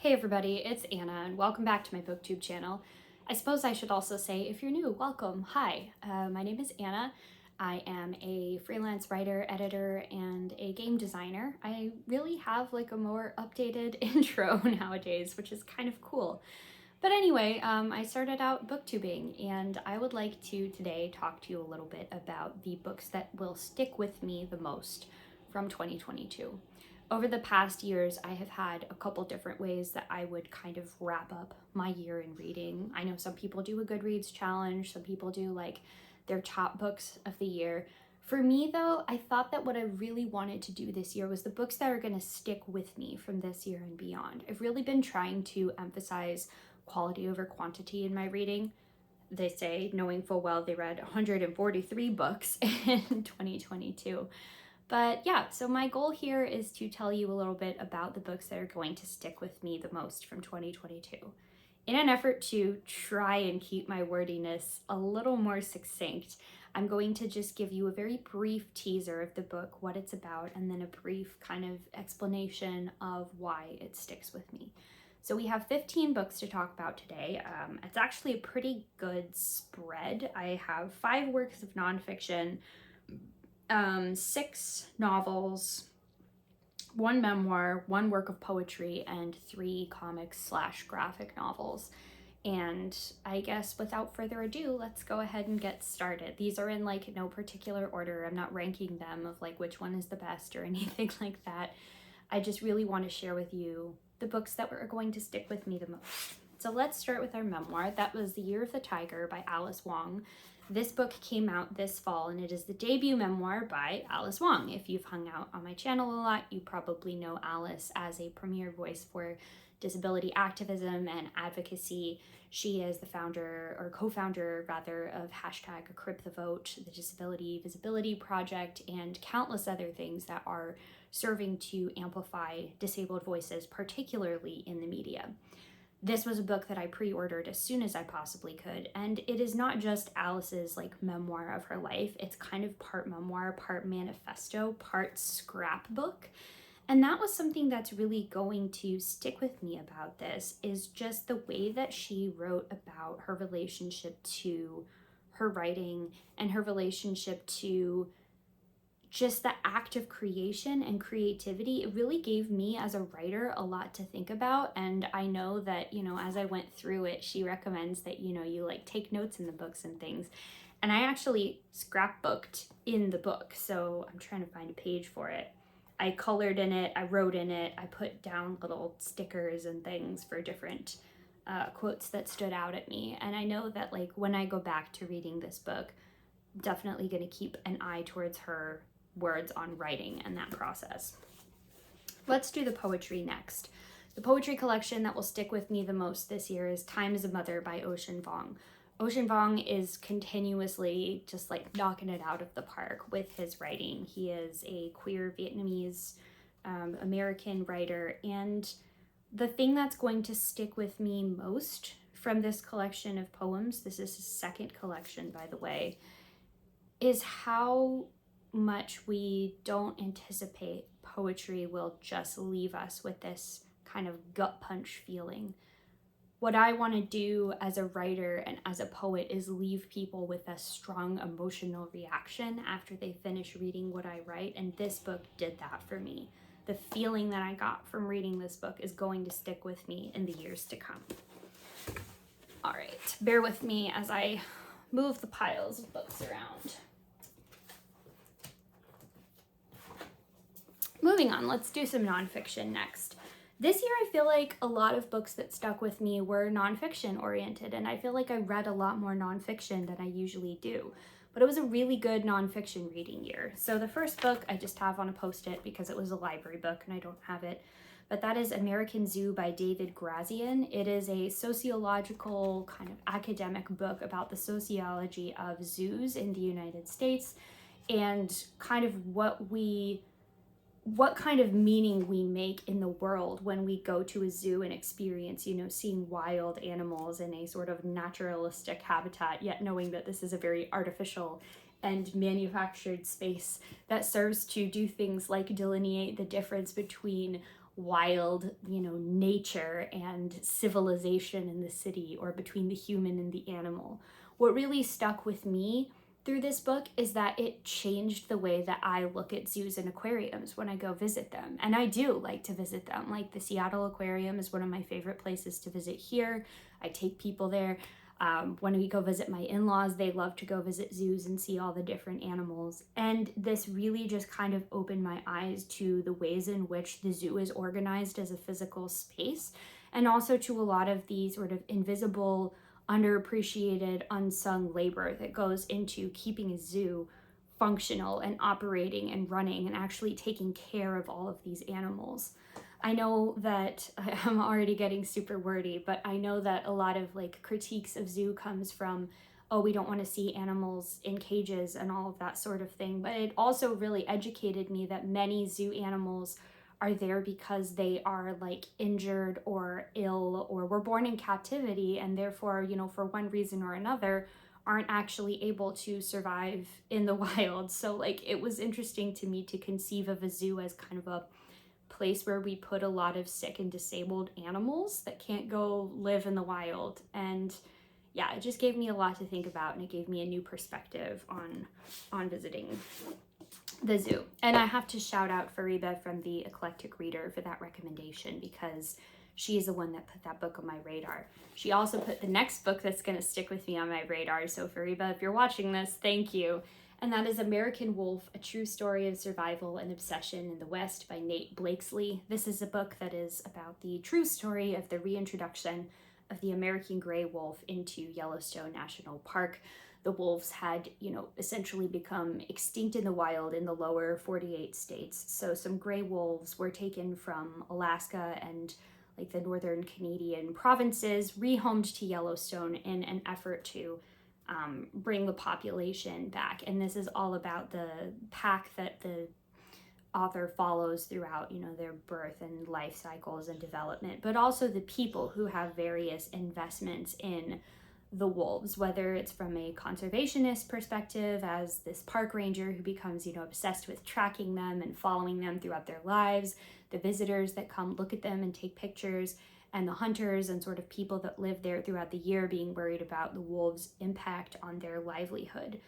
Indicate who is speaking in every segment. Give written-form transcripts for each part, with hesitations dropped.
Speaker 1: Hey everybody, it's Anna and welcome back to my booktube channel. I suppose I should also say, if you're new, welcome. Hi, my name is Anna. I am a freelance writer, editor, and a game designer. I really have like a more updated intro nowadays, which is kind of cool. But anyway, I started out booktubing and I would like to today talk to you a little bit about the books that will stick with me the most from 2022. Over the past years, I have had a couple different ways that I would kind of wrap up my year in reading. I know some people do a Goodreads challenge, some people do like their top books of the year. For me though, I thought that what I really wanted to do this year was the books that are going to stick with me from this year and beyond. I've really been trying to emphasize quality over quantity in my reading. They say, knowing full well they read 143 books in 2022. But yeah, so my goal here is to tell you a little bit about the books that are going to stick with me the most from 2022. In an effort to try and keep my wordiness a little more succinct, I'm going to just give you a very brief teaser of the book, what it's about, and then a brief kind of explanation of why it sticks with me. So we have 15 books to talk about today. It's actually a pretty good spread. I have 5 works of nonfiction, 6 novels, 1 memoir, 1 work of poetry, and 3 comics/graphic novels. And I guess without further ado, let's go ahead and get started. These are in like no particular order. I'm not ranking them of like which one is the best or anything like that. I just really want to share with you the books that are going to stick with me the most. So let's start with our memoir. That was The Year of the Tiger by Alice Wong. This book came out this fall, and it is the debut memoir by Alice Wong. If you've hung out on my channel a lot, you probably know Alice as a premier voice for disability activism and advocacy. She is the founder, or co-founder rather, of #CripTheVote, the Disability Visibility Project, and countless other things that are serving to amplify disabled voices, particularly in the media. This was a book that I pre-ordered as soon as I possibly could, and it is not just Alice's like memoir of her life. It's kind of part memoir, part manifesto, part scrapbook. And that was something that's really going to stick with me about this, is just the way that she wrote about her relationship to her writing and her relationship to just the act of creation and creativity. It really gave me as a writer a lot to think about. And I know that, as I went through it, she recommends that, you like take notes in the books and things. And I actually scrapbooked in the book. So I'm trying to find a page for it. I colored in it, I wrote in it, I put down little stickers and things for different quotes that stood out at me. And I know that like when I go back to reading this book, definitely going to keep an eye towards her words on writing and that process. Let's do the poetry next. The poetry collection that will stick with me the most this year is Time as a Mother by Vong. Vong is continuously just like knocking it out of the park with his writing. He is a queer Vietnamese American writer, and the thing that's going to stick with me most from this collection of poems, this is his second collection by the way, is how much we don't anticipate poetry will just leave us with this kind of gut punch feeling. What I want to do as a writer and as a poet is leave people with a strong emotional reaction after they finish reading what I write, and this book did that for me. The feeling that I got from reading this book is going to stick with me in the years to come. All right, bear with me as I move the piles of books around. Moving on, let's do some nonfiction next. This year, I feel like a lot of books that stuck with me were nonfiction oriented, and I feel like I read a lot more nonfiction than I usually do. But it was a really good nonfiction reading year. So the first book I just have on a post-it because it was a library book and I don't have it. But that is American Zoo by David Grazian. It is a sociological kind of academic book about the sociology of zoos in the United States and kind of what kind of meaning we make in the world when we go to a zoo and experience, seeing wild animals in a sort of naturalistic habitat, yet knowing that this is a very artificial and manufactured space that serves to do things like delineate the difference between wild, nature and civilization in the city, or between the human and the animal. What really stuck with me through this book is that it changed the way that I look at zoos and aquariums when I go visit them. And I do like to visit them. Like the Seattle Aquarium is one of my favorite places to visit here. I take people there. When we go visit my in-laws, they love to go visit zoos and see all the different animals. And this really just kind of opened my eyes to the ways in which the zoo is organized as a physical space, and also to a lot of the sort of invisible, underappreciated, unsung labor that goes into keeping a zoo functional and operating and running and actually taking care of all of these animals. I know that I'm already getting super wordy, but I know that a lot of like critiques of zoo comes from, oh, we don't want to see animals in cages and all of that sort of thing. But it also really educated me that many zoo animals are there because they are like injured or ill or were born in captivity, and therefore, for one reason or another, aren't actually able to survive in the wild. So like it was interesting to me to conceive of a zoo as kind of a place where we put a lot of sick and disabled animals that can't go live in the wild. And yeah, it just gave me a lot to think about, and it gave me a new perspective on visiting the zoo. And I have to shout out Fariba from the Eclectic Reader for that recommendation, because she is the one that put that book on my radar. She also put the next book that's going to stick with me on my radar. So Fariba, if you're watching this, thank you. And that is American Wolf, A True Story of Survival and Obsession in the West by Nate Blakesley. This is a book that is about the true story of the reintroduction of the American gray wolf into Yellowstone National Park. The wolves had, essentially become extinct in the wild in the lower 48 states. So some gray wolves were taken from Alaska and like the northern Canadian provinces, rehomed to Yellowstone in an effort to bring the population back. And this is all about the pack that the author follows throughout, their birth and life cycles and development, but also the people who have various investments in the wolves, whether it's from a conservationist perspective as this park ranger who becomes, obsessed with tracking them and following them throughout their lives, the visitors that come look at them and take pictures, and the hunters and sort of people that live there throughout the year being worried about the wolves' impact on their livelihood.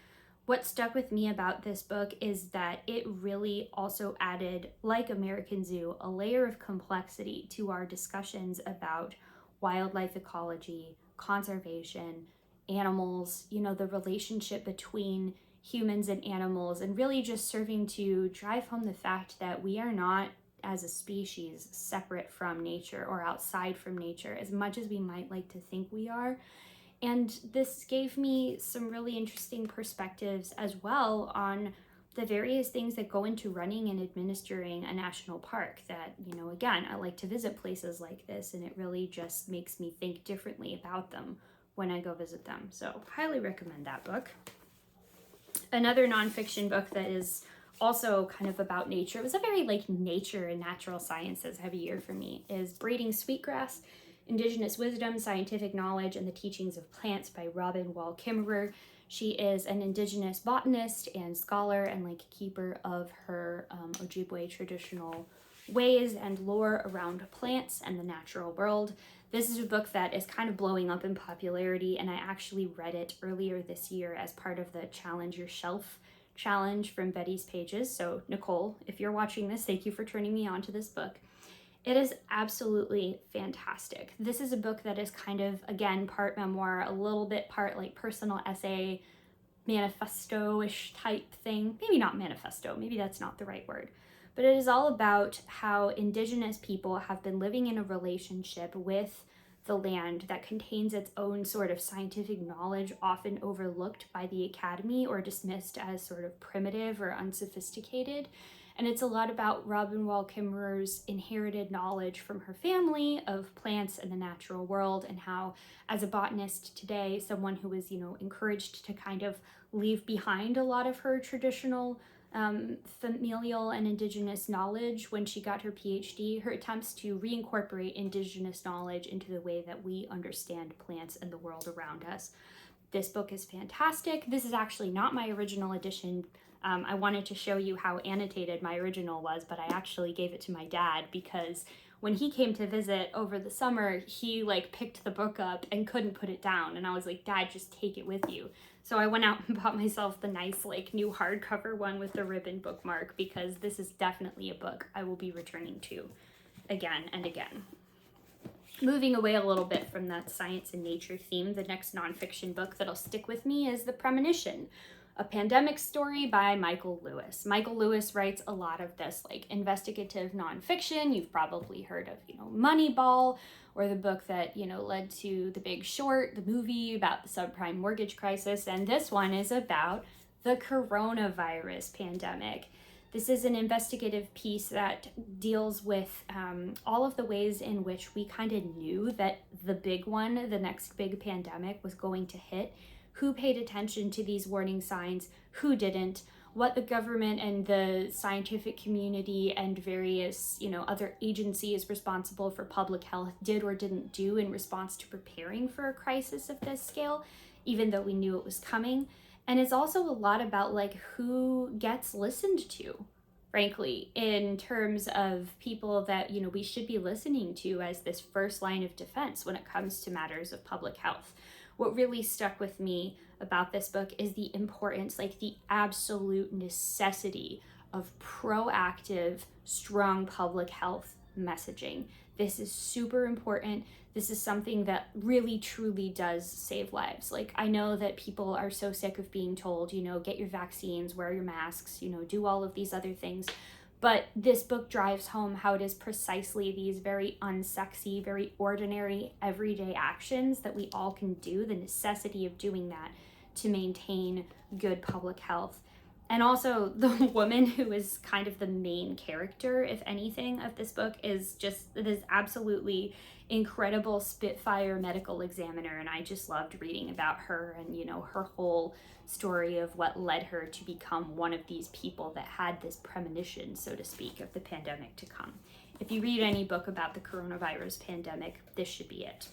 Speaker 1: What stuck with me about this book is that it really also added, like American Zoo, a layer of complexity to our discussions about wildlife ecology, conservation, animals, the relationship between humans and animals, and really just serving to drive home the fact that we are not, as a species, separate from nature or outside from nature as much as we might like to think we are. And this gave me some really interesting perspectives as well on the various things that go into running and administering a national park that, again, I like to visit places like this, and it really just makes me think differently about them when I go visit them. So highly recommend that book. Another nonfiction book that is also kind of about nature, it was a very like nature and natural sciences heavy year for me, is Breeding Sweetgrass, Indigenous Wisdom, Scientific Knowledge, and the Teachings of Plants by Robin Wall Kimmerer. She is an Indigenous botanist and scholar and like keeper of her Ojibwe traditional ways and lore around plants and the natural world. This is a book that is kind of blowing up in popularity, and I actually read it earlier this year as part of the Challenge Your Shelf challenge from Betty's Pages. So Nicole, if you're watching this, thank you for turning me on to this book. It is absolutely fantastic. This is a book that is kind of, again, part memoir, a little bit part like personal essay, manifesto-ish type thing. Maybe not manifesto, maybe that's not the right word. But it is all about how Indigenous people have been living in a relationship with the land that contains its own sort of scientific knowledge, often overlooked by the academy or dismissed as sort of primitive or unsophisticated. And it's a lot about Robin Wall Kimmerer's inherited knowledge from her family of plants and the natural world, and how, as a botanist today, someone who was, encouraged to kind of leave behind a lot of her traditional familial and Indigenous knowledge when she got her PhD, her attempts to reincorporate Indigenous knowledge into the way that we understand plants and the world around us. This book is fantastic. This is actually not my original edition. I wanted to show you how annotated my original was, but I actually gave it to my dad because when he came to visit over the summer, he like picked the book up and couldn't put it down. And I was like, Dad, just take it with you. So I went out and bought myself the nice like new hardcover one with the ribbon bookmark, because this is definitely a book I will be returning to again and again. Moving away a little bit from that science and nature theme, the next nonfiction book that'll stick with me is The Premonition, a pandemic story by Michael Lewis. Michael Lewis writes a lot of this like investigative nonfiction. You've probably heard of, Moneyball, or the book that, led to The Big Short, the movie about the subprime mortgage crisis. And this one is about the coronavirus pandemic. This is an investigative piece that deals with all of the ways in which we kind of knew that the big one, the next big pandemic, was going to hit. Who paid attention to these warning signs, who didn't, what the government and the scientific community and various, other agencies responsible for public health did or didn't do in response to preparing for a crisis of this scale, even though we knew it was coming. And it's also a lot about like who gets listened to, frankly, in terms of people that, we should be listening to as this first line of defense when it comes to matters of public health. What really stuck with me about this book is the importance, like the absolute necessity of proactive, strong public health messaging. This is super important. This is something that really, truly does save lives. Like, I know that people are so sick of being told, get your vaccines, wear your masks, do all of these other things. But this book drives home how it is precisely these very unsexy, very ordinary, everyday actions that we all can do, the necessity of doing that to maintain good public health. And also the woman who is kind of the main character, if anything, of this book is just this absolutely incredible Spitfire medical examiner. And I just loved reading about her and, her whole story of what led her to become one of these people that had this premonition, so to speak, of the pandemic to come. If you read any book about the coronavirus pandemic, this should be it.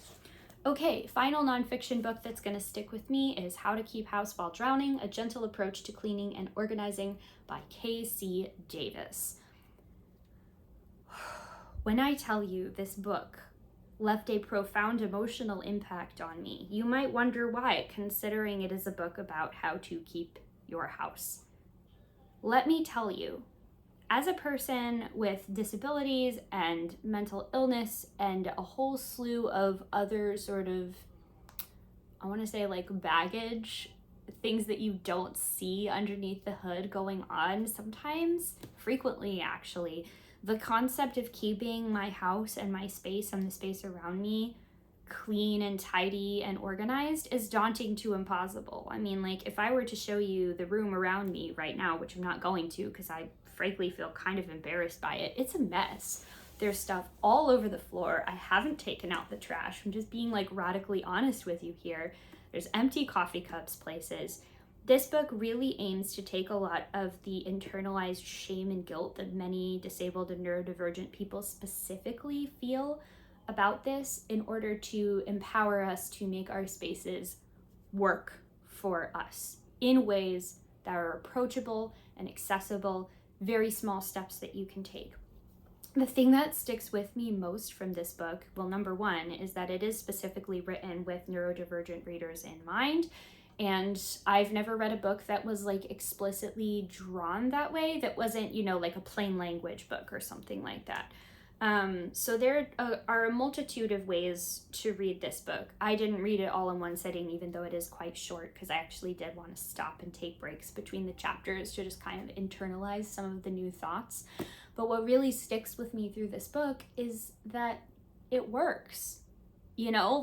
Speaker 1: Okay, final nonfiction book that's going to stick with me is How to Keep House While Drowning, A Gentle Approach to Cleaning and Organizing by K.C. Davis. When I tell you this book left a profound emotional impact on me, you might wonder why, considering it is a book about how to keep your house. Let me tell you, as a person with disabilities and mental illness and a whole slew of other sort of, I want to say like baggage, things that you don't see underneath the hood going on sometimes, frequently actually, the concept of keeping my house and my space and the space around me clean and tidy and organized is daunting to impossible. I mean, like, if I were to show you the room around me right now, which I'm not going to because I frankly feel kind of embarrassed by it, it's a mess. There's stuff all over the floor. I haven't taken out the trash. I'm just being like radically honest with you here. There's empty coffee cups places. This book really aims to take a lot of the internalized shame and guilt that many disabled and neurodivergent people specifically feel about this in order to empower us to make our spaces work for us in ways that are approachable and accessible, very small steps that you can take. The thing that sticks with me most from this book, well, number one, is that it is specifically written with neurodivergent readers in mind. And I've never read a book that was like explicitly drawn that way, that wasn't, like a plain language book or something like that. So there are a multitude of ways to read this book. I didn't read it all in one sitting, even though it is quite short, because I actually did want to stop and take breaks between the chapters to just kind of internalize some of the new thoughts. But what really sticks with me through this book is that it works.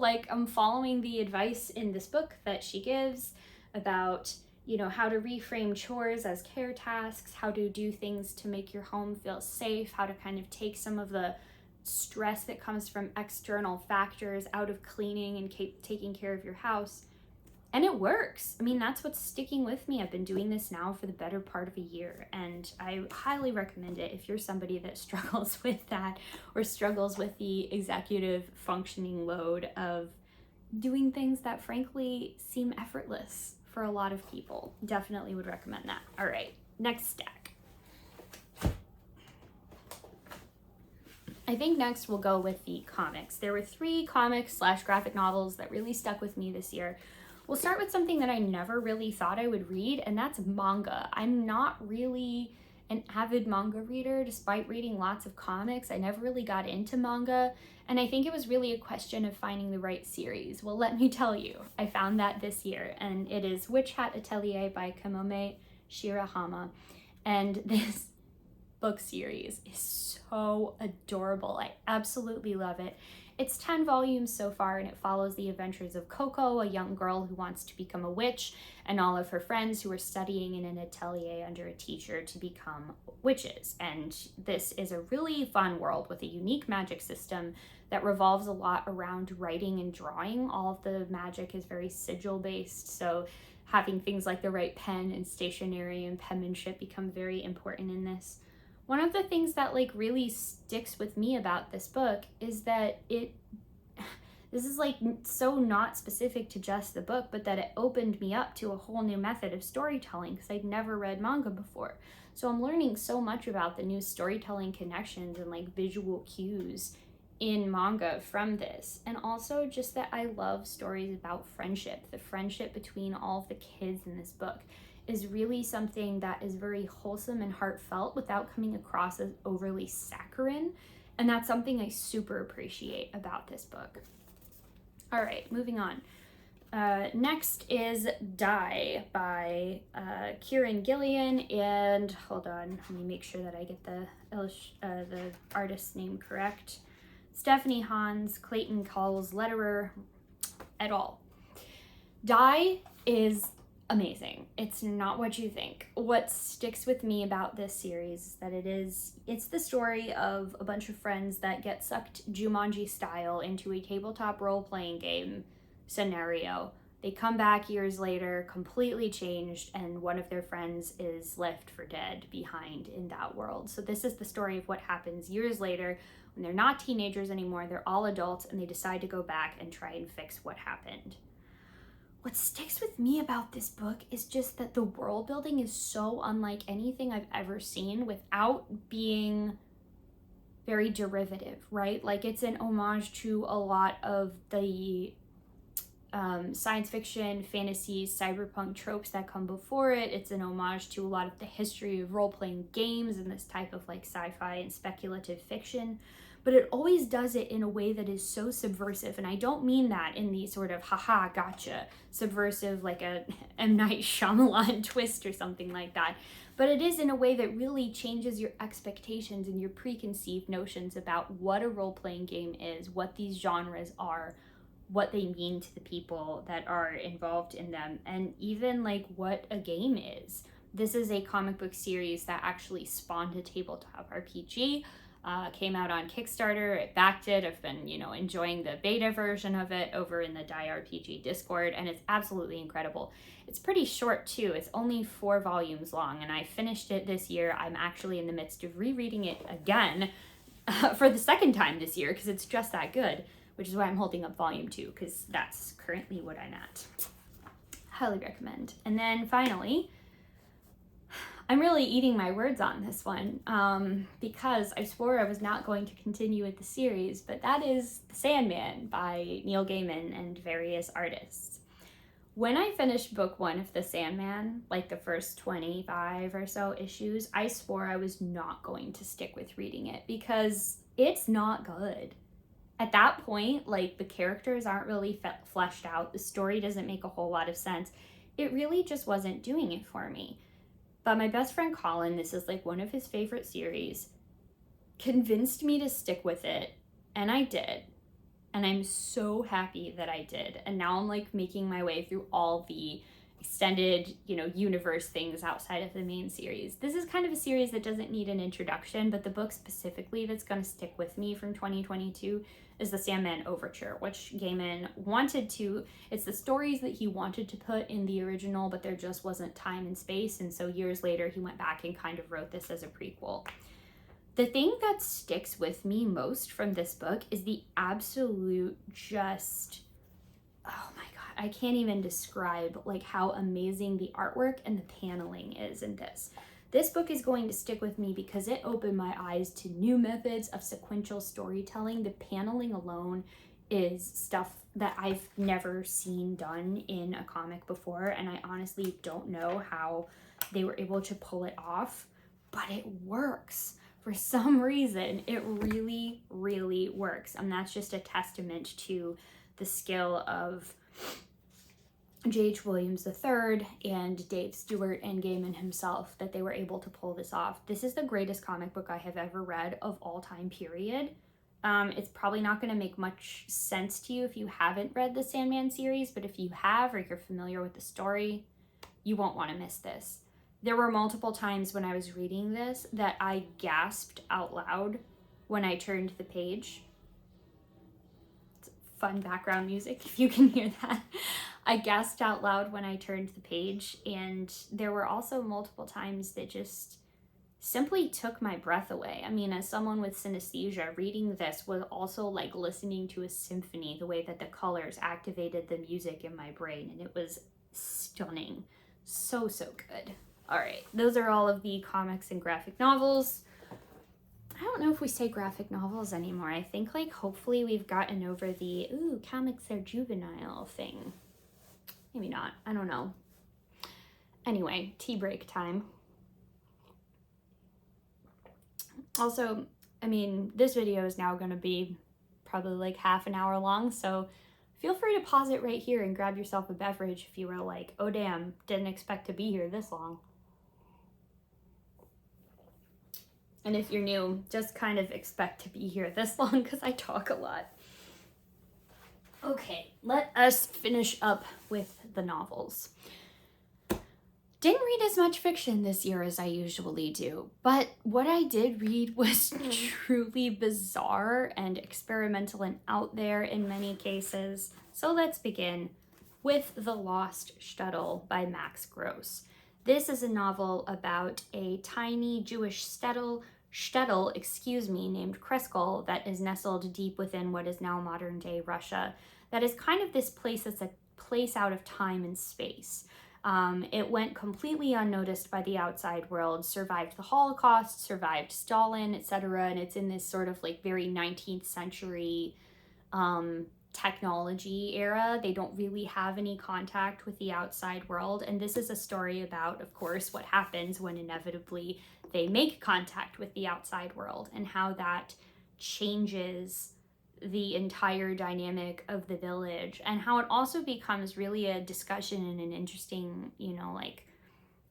Speaker 1: Like I'm following the advice in this book that she gives about, how to reframe chores as care tasks, how to do things to make your home feel safe, how to kind of take some of the stress that comes from external factors out of cleaning and taking care of your house. And it works. I mean, that's what's sticking with me. I've been doing this now for the better part of a year, and I highly recommend it if you're somebody that struggles with that or struggles with the executive functioning load of doing things that frankly seem effortless for a lot of people. Definitely would recommend that. All right, next stack. I think next we'll go with the comics. There were 3 comics / graphic novels that really stuck with me this year. We'll start with something that I never really thought I would read, and that's manga. I'm not really an avid manga reader, despite reading lots of comics. I never really got into manga, and I think it was really a question of finding the right series. Well, let me tell you, I found that this year, and it is Witch Hat Atelier by Kamome Shirahama, and this book series is so adorable. I absolutely love it. It's 10 volumes so far, and it follows the adventures of Coco, a young girl who wants to become a witch, and all of her friends who are studying in an atelier under a teacher to become witches. And this is a really fun world with a unique magic system that revolves a lot around writing and drawing. All of the magic is very sigil based, so having things like the right pen and stationery and penmanship become very important in this. One of the things that like really sticks with me about this book is that this is like so not specific to just the book, but that it opened me up to a whole new method of storytelling because I'd never read manga before. So I'm learning so much about the new storytelling connections and like visual cues in manga from this. And also just that I love stories about friendship. The friendship between all of the kids in this book is really something that is very wholesome and heartfelt without coming across as overly saccharine. And that's something I super appreciate about this book. All right, moving on. Next is Die by Kieran Gillian, and hold on, let me make sure that I get the artist's name correct. Stephanie Hans, Clayton Cowles, letterer, et al. Die is amazing. It's not what you think. What sticks with me about this series is that it's the story of a bunch of friends that get sucked Jumanji style into a tabletop role-playing game scenario. They come back years later completely changed, and one of their friends is left for dead behind in that world. So this is the story of what happens years later when they're not teenagers anymore, they're all adults, and they decide to go back and try and fix what happened. What sticks with me about this book is just that the world building is so unlike anything I've ever seen without being very derivative, right? Like it's an homage to a lot of the science fiction, fantasy, cyberpunk tropes that come before it. It's an homage to a lot of the history of role-playing games and this type of like sci-fi and speculative fiction. But it always does it in a way that is so subversive. And I don't mean that in the sort of haha gotcha subversive like a M. Night Shyamalan twist or something like that. But it is in a way that really changes your expectations and your preconceived notions about what a role-playing game is, what these genres are, what they mean to the people that are involved in them, and even like what a game is. This is a comic book series that actually spawned a tabletop RPG. Came out on Kickstarter. I backed it. I've been, enjoying the beta version of it over in the Die RPG Discord, and it's absolutely incredible. It's pretty short too. It's only 4 volumes long, and I finished it this year. I'm actually in the midst of rereading it again for the second time this year because it's just that good, which is why I'm holding up volume 2 because that's currently what I'm at. Highly recommend. And then finally, I'm really eating my words on this one because I swore I was not going to continue with the series, but that is The Sandman by Neil Gaiman and various artists. When I finished book 1 of The Sandman, like the first 25 or so issues, I swore I was not going to stick with reading it because it's not good. At that point, like the characters aren't really fleshed out, the story doesn't make a whole lot of sense. It really just wasn't doing it for me. But my best friend Colin, this is like one of his favorite series, convinced me to stick with it, and I did. And I'm so happy that I did. And now I'm like making my way through all the extended, universe things outside of the main series. This is kind of a series that doesn't need an introduction, but the book specifically that's going to stick with me from 2022 is the Sandman Overture, which Gaiman wanted to, it's the stories that he wanted to put in the original, but there just wasn't time and space. And so years later, he went back and kind of wrote this as a prequel. The thing that sticks with me most from this book is the absolute just, oh my God, I can't even describe like how amazing the artwork and the paneling is in this. This book is going to stick with me because it opened my eyes to new methods of sequential storytelling. The paneling alone is stuff that I've never seen done in a comic before, and I honestly don't know how they were able to pull it off, but it works. For some reason, it really, really works, and that's just a testament to the skill of J.H. Williams III and Dave Stewart and Gaiman himself, that they were able to pull this off. This is the greatest comic book I have ever read of all time, period. It's probably not going to make much sense to you if you haven't read the Sandman series, but if you have or you're familiar with the story, you won't want to miss this. There were multiple times when I was reading this that I gasped out loud when I turned the page. It's fun background music if you can hear that. I gasped out loud when I turned the page, and there were also multiple times that just simply took my breath away. I mean, as someone with synesthesia, reading this was also like listening to a symphony, the way that the colors activated the music in my brain, and it was stunning. So good. All right, those are all of the comics and graphic novels. I don't know if we say graphic novels anymore. I think like hopefully we've gotten over the, ooh, comics are juvenile thing. Maybe not, I don't know. Anyway, tea break time. Also, I mean, this video is now going to be probably like half an hour long, so feel free to pause it right here and grab yourself a beverage if you were like, oh damn, didn't expect to be here this long. And if you're new, just kind of expect to be here this long because I talk a lot. Okay, let us finish up with the novels. Didn't read as much fiction this year as I usually do, but what I did read was truly bizarre and experimental and out there in many cases. So let's begin with The Lost Shuttle by Max Gross. This is a novel about a tiny Jewish shuttle, named Kreskel, that is nestled deep within what is now modern-day Russia. That is kind of this place that's a place out of time and space. It went completely unnoticed by the outside world, survived the Holocaust, survived Stalin, etc., and it's in this sort of like very 19th century technology era. They don't really have any contact with the outside world, and this is a story about, of course, what happens when inevitably they make contact with the outside world and how that changes the entire dynamic of the village, and how it also becomes really a discussion and an interesting, like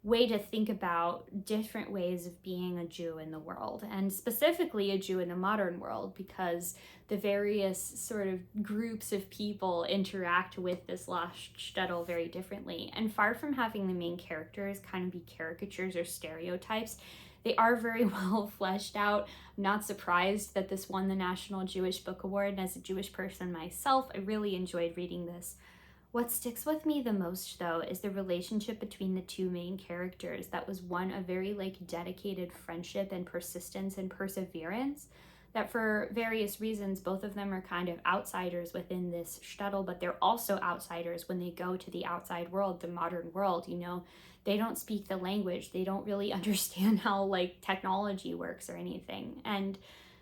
Speaker 1: way to think about different ways of being a Jew in the world, and specifically a Jew in the modern world, because the various sort of groups of people interact with this lost shtetl very differently. And far from having the main characters kind of be caricatures or stereotypes, they are very well fleshed out. I'm not surprised that this won the National Jewish Book Award, and as a Jewish person myself, I really enjoyed reading this. What sticks with me the most, though, is the relationship between the two main characters. That was one of very dedicated friendship and persistence and perseverance, that for various reasons, both of them are kind of outsiders within this shtetl, but they're also outsiders when they go to the outside world, the modern world. They don't speak the language. They don't really understand how technology works or anything. And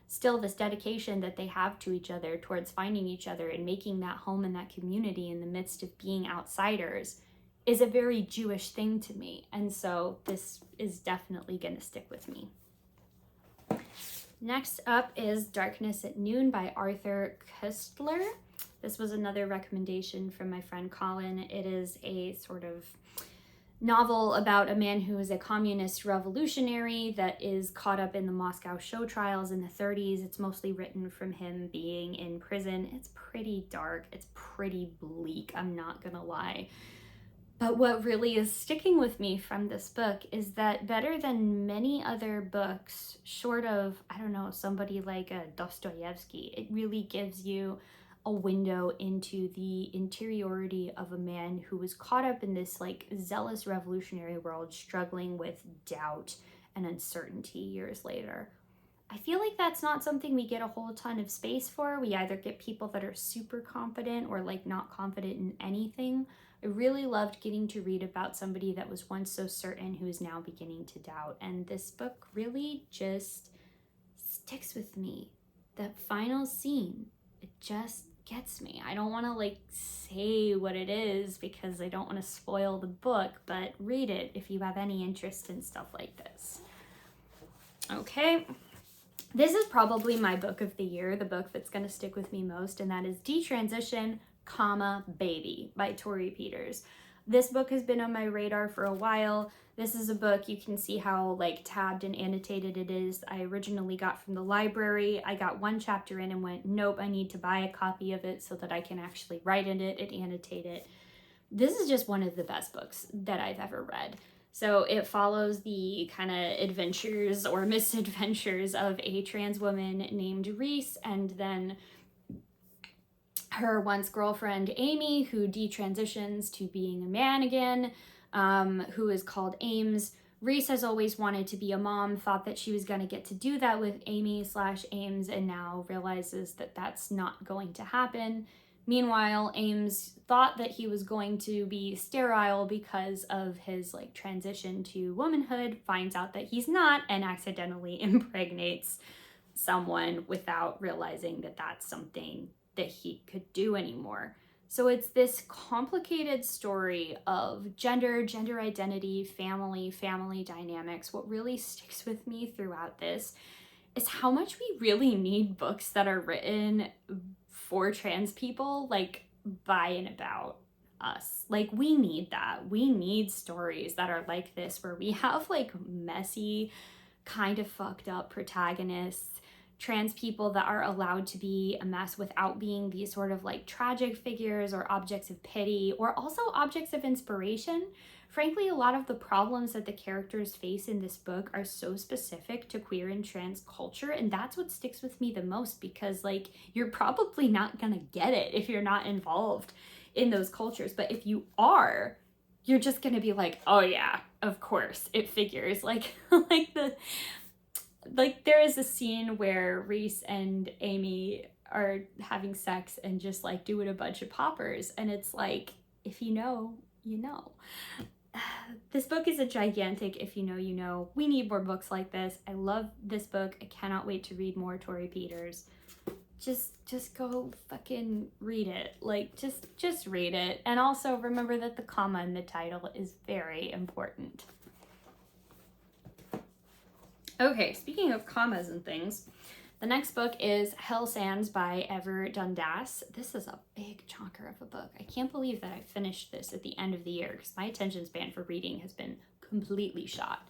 Speaker 1: still, this dedication that they have to each other towards finding each other and making that home and that community in the midst of being outsiders is a very Jewish thing to me. And so this is definitely going to stick with me. Next up is Darkness at Noon by Arthur Koestler. This was another recommendation from my friend Colin. It is a sort of novel about a man who is a communist revolutionary that is caught up in the Moscow show trials in the 30s. It's mostly written from him being in prison. It's pretty dark. It's pretty bleak, I'm not gonna lie. But what really is sticking with me from this book is that better than many other books, short of, I don't know, somebody like a Dostoevsky, it really gives you a window into the interiority of a man who was caught up in this zealous revolutionary world, struggling with doubt and uncertainty years later. I feel like that's not something we get a whole ton of space for. We either get people that are super confident or like not confident in anything. I really loved getting to read about somebody that was once so certain who is now beginning to doubt. And this book really just sticks with me. That final scene, it just gets me. I don't want to like say what it is because I don't want to spoil the book, but read it if you have any interest in stuff like this. Okay. This is probably my book of the year, the book that's going to stick with me most, and that is Detransition, Baby by Tori Peters. This book has been on my radar for a while. This is a book, you can see how like tabbed and annotated it is. I originally got from the library. I got one chapter in and went, nope, I need to buy a copy of it so that I can actually write in it and annotate it. This is just one of the best books that I've ever read. So it follows the kind of adventures or misadventures of a trans woman named Reese and then her once girlfriend Amy, who detransitions to being a man again, who is called Ames. Reese has always wanted to be a mom, thought that she was going to get to do that with Amy/Ames, and now realizes that that's not going to happen. Meanwhile, Ames thought that he was going to be sterile because of his like transition to womanhood, finds out that he's not, and accidentally impregnates someone without realizing that that's something that he could do anymore. So it's this complicated story of gender identity, family dynamics. What really sticks with me throughout this is how much we really need books that are written for trans people, like by and about us. Like we need that. We need stories that are like this, where we have like messy, kind of fucked up protagonists, trans people that are allowed to be a mess without being these sort of like tragic figures or objects of pity, or also objects of inspiration. Frankly, a lot of the problems that the characters face in this book are so specific to queer and trans culture, and that's what sticks with me the most, because like you're probably not gonna get it if you're not involved in those cultures, but if you are, you're just gonna be like, oh yeah, of course it figures. Like there is a scene where Reese and Amy are having sex and just like doing a bunch of poppers, and it's like, if you know, you know. This book is a gigantic if you know, you know. We need more books like this. I love this book. I cannot wait to read more Tori Peters. Just go fucking read it. Like just read it. And also remember that the comma in the title is very important. Okay, speaking of commas and things, the next book is Hell Sands by Ever Dundas. This is a big chonker of a book. I can't believe that I finished this at the end of the year because my attention span for reading has been completely shot.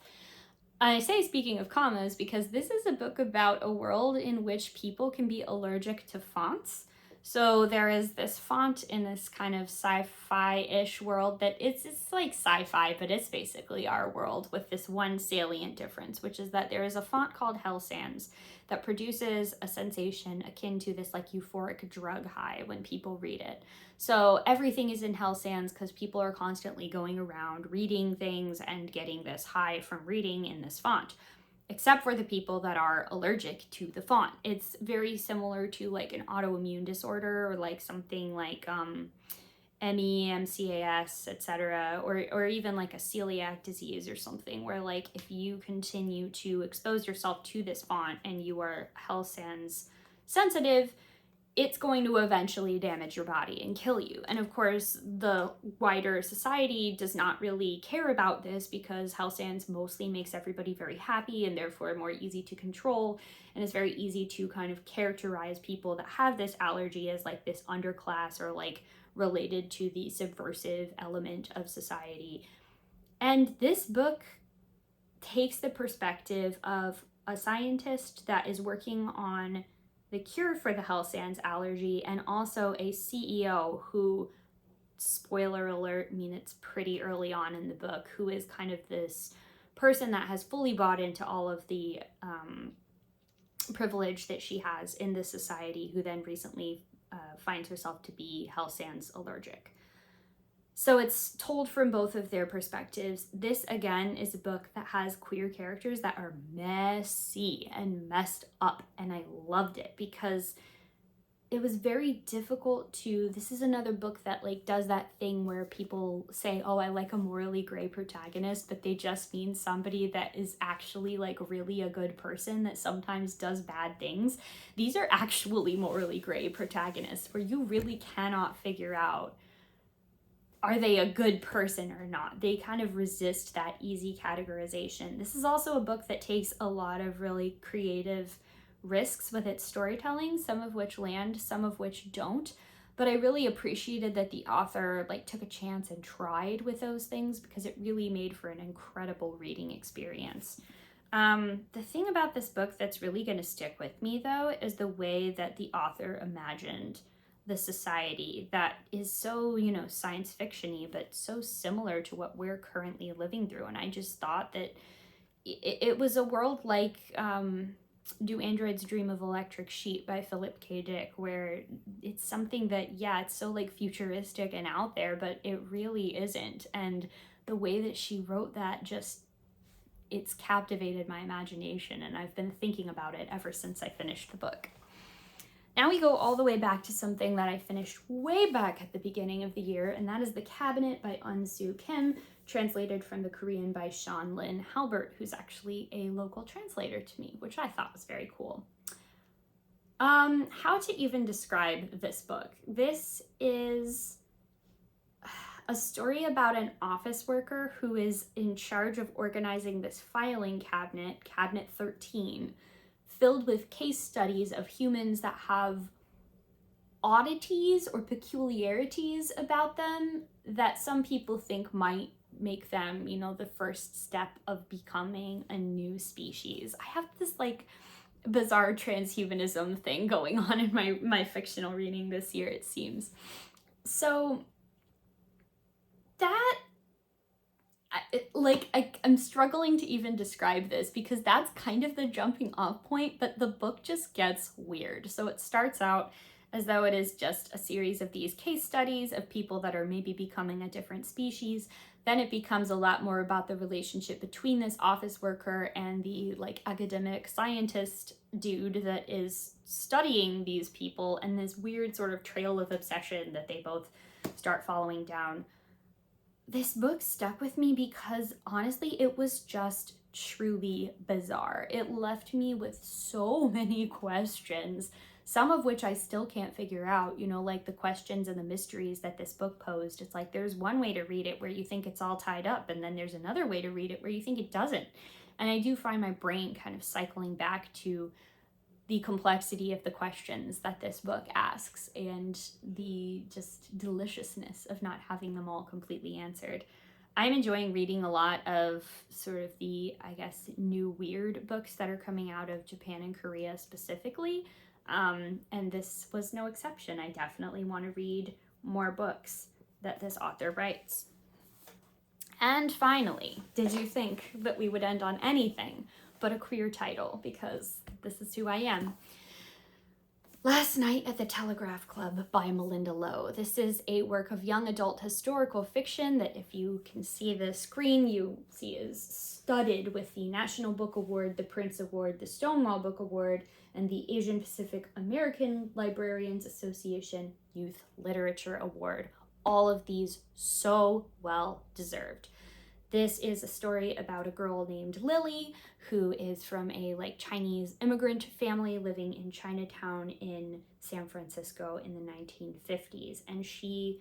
Speaker 1: I say speaking of commas because this is a book about a world in which people can be allergic to fonts. So there is this font in this kind of sci-fi-ish world that it's like sci-fi, but it's basically our world, with this one salient difference, which is that there is a font called Hell Sands that produces a sensation akin to this like euphoric drug high when people read it. So everything is in Hell Sands because people are constantly going around reading things and getting this high from reading in this font, except for the people that are allergic to the font. It's very similar to like an autoimmune disorder, or like something like ME, MCAS, etc., or even like a celiac disease or something, where like if you continue to expose yourself to this font and you are Hell Sands sensitive, it's going to eventually damage your body and kill you. And of course, the wider society does not really care about this because Hell Sands mostly makes everybody very happy and therefore more easy to control. And it's very easy to kind of characterize people that have this allergy as like this underclass, or like related to the subversive element of society. And this book takes the perspective of a scientist that is working on the cure for the Hell Sands allergy, and also a CEO who, spoiler alert, I mean it's pretty early on in the book, who is kind of this person that has fully bought into all of the privilege that she has in this society, who then recently finds herself to be Hell Sands allergic. So it's told from both of their perspectives. This, again, is a book that has queer characters that are messy and messed up, and I loved it because it was very difficult to, this is another book that like does that thing where people say, oh, I like a morally gray protagonist, but they just mean somebody that is actually like really a good person that sometimes does bad things. These are actually morally gray protagonists where you really cannot figure out, are they a good person or not? They kind of resist that easy categorization. This is also a book that takes a lot of really creative risks with its storytelling, some of which land, some of which don't. But I really appreciated that the author like took a chance and tried with those things because it really made for an incredible reading experience. The thing about this book that's really going to stick with me, though, is the way that the author imagined the society that is so, science fiction-y, but so similar to what we're currently living through. And I just thought that it was a world like Do Androids Dream of Electric Sheep by Philip K. Dick, where it's something that, yeah, it's so like futuristic and out there, but it really isn't. And the way that she wrote that just, it's captivated my imagination, and I've been thinking about it ever since I finished the book. Now we go all the way back to something that I finished way back at the beginning of the year, and that is The Cabinet by Unsu Kim, translated from the Korean by Sean Lynn Halbert, who's actually a local translator to me, which I thought was very cool. How to even describe this book? This is a story about an office worker who is in charge of organizing this filing cabinet, Cabinet 13, filled with case studies of humans that have oddities or peculiarities about them that some people think might make them, the first step of becoming a new species. I have this like bizarre transhumanism thing going on in my fictional reading this year, it seems. So that, I'm struggling to even describe this because that's kind of the jumping off point, but the book just gets weird. So it starts out as though it is just a series of these case studies of people that are maybe becoming a different species. Then it becomes a lot more about the relationship between this office worker and the like academic scientist dude that is studying these people, and this weird sort of trail of obsession that they both start following down. This book stuck with me because honestly, it was just truly bizarre. It left me with so many questions, some of which I still can't figure out, like the questions and the mysteries that this book posed. It's like there's one way to read it where you think it's all tied up, and then there's another way to read it where you think it doesn't. And I do find my brain kind of cycling back to the complexity of the questions that this book asks and the just deliciousness of not having them all completely answered. I'm enjoying reading a lot of sort of the, I guess, new weird books that are coming out of Japan and Korea specifically. And this was no exception. I definitely want to read more books that this author writes. And finally, did you think that we would end on anything but a queer title? Because this is who I am. Last Night at the Telegraph Club by Melinda Lowe. This is a work of young adult historical fiction that, if you can see the screen, you see is studded with the National Book Award, the Prince Award, the Stonewall Book Award, and the Asian Pacific American Librarians Association Youth Literature Award. All of these so well deserved. This is a story about a girl named Lily who is from a Chinese immigrant family living in Chinatown in San Francisco in the 1950s. And she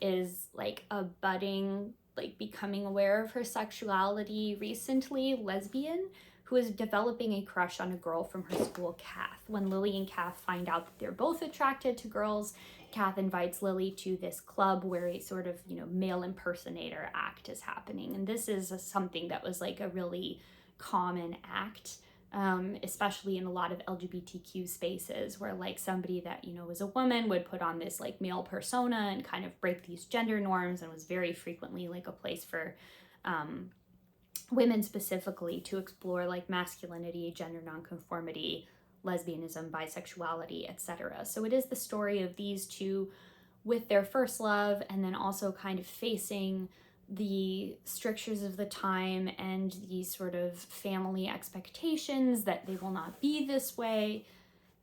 Speaker 1: is a budding, becoming aware of her sexuality recently, lesbian, who is developing a crush on a girl from her school, Kath. When Lily and Kath find out that they're both attracted to girls, Kath invites Lily to this club where a sort of, male impersonator act is happening. And this is something that was a really common act, especially in a lot of LGBTQ spaces where somebody that, was a woman would put on this male persona and kind of break these gender norms, and was very frequently a place for women specifically to explore masculinity, gender nonconformity, lesbianism, bisexuality, etc. So it is the story of these two with their first love, and then also kind of facing the strictures of the time and these sort of family expectations that they will not be this way,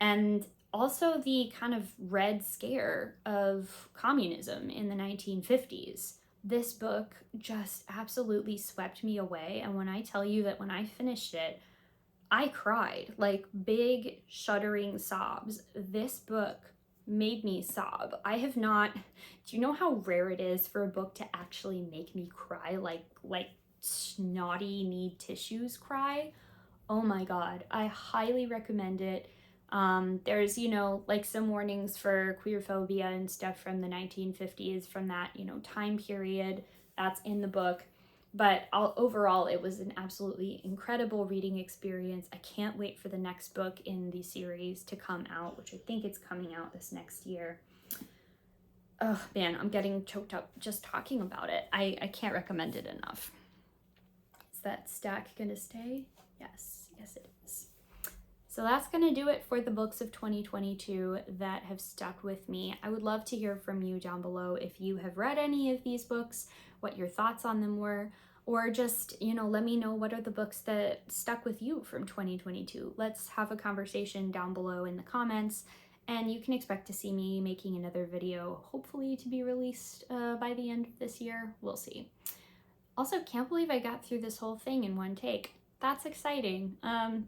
Speaker 1: and also the kind of Red Scare of communism in the 1950s. This book just absolutely swept me away, and when I tell you that when I finished it, I cried, like big shuddering sobs. This book made me sob. I have not, do you know how rare it is for a book to actually make me cry, like snotty need tissues cry? Oh my God, I highly recommend it. There's, you know, like some warnings for queer phobia and stuff from the 1950s, from that, you know, time period. That's in the book. But overall, it was an absolutely incredible reading experience. I can't wait for the next book in the series to come out, which I think it's coming out this next year. Oh man, I'm getting choked up just talking about it. I can't recommend it enough. Is that stack gonna stay? Yes, yes it is. So that's going to do it for the books of 2022 that have stuck with me. I would love to hear from you down below if you have read any of these books, what your thoughts on them were, or just, you know, let me know what are the books that stuck with you from 2022. Let's have a conversation down below in the comments, and you can expect to see me making another video, hopefully to be released by the end of this year. We'll see. Also, can't believe I got through this whole thing in one take. That's exciting.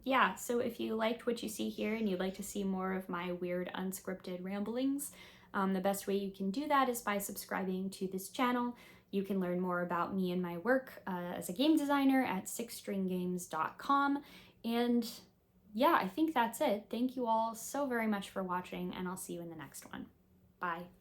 Speaker 1: Yeah, so if you liked what you see here and you'd like to see more of my weird unscripted ramblings, the best way you can do that is by subscribing to this channel. You can learn more about me and my work as a game designer at sixstringgames.com. And yeah, I think that's it. Thank you all so very much for watching, and I'll see you in the next one. Bye.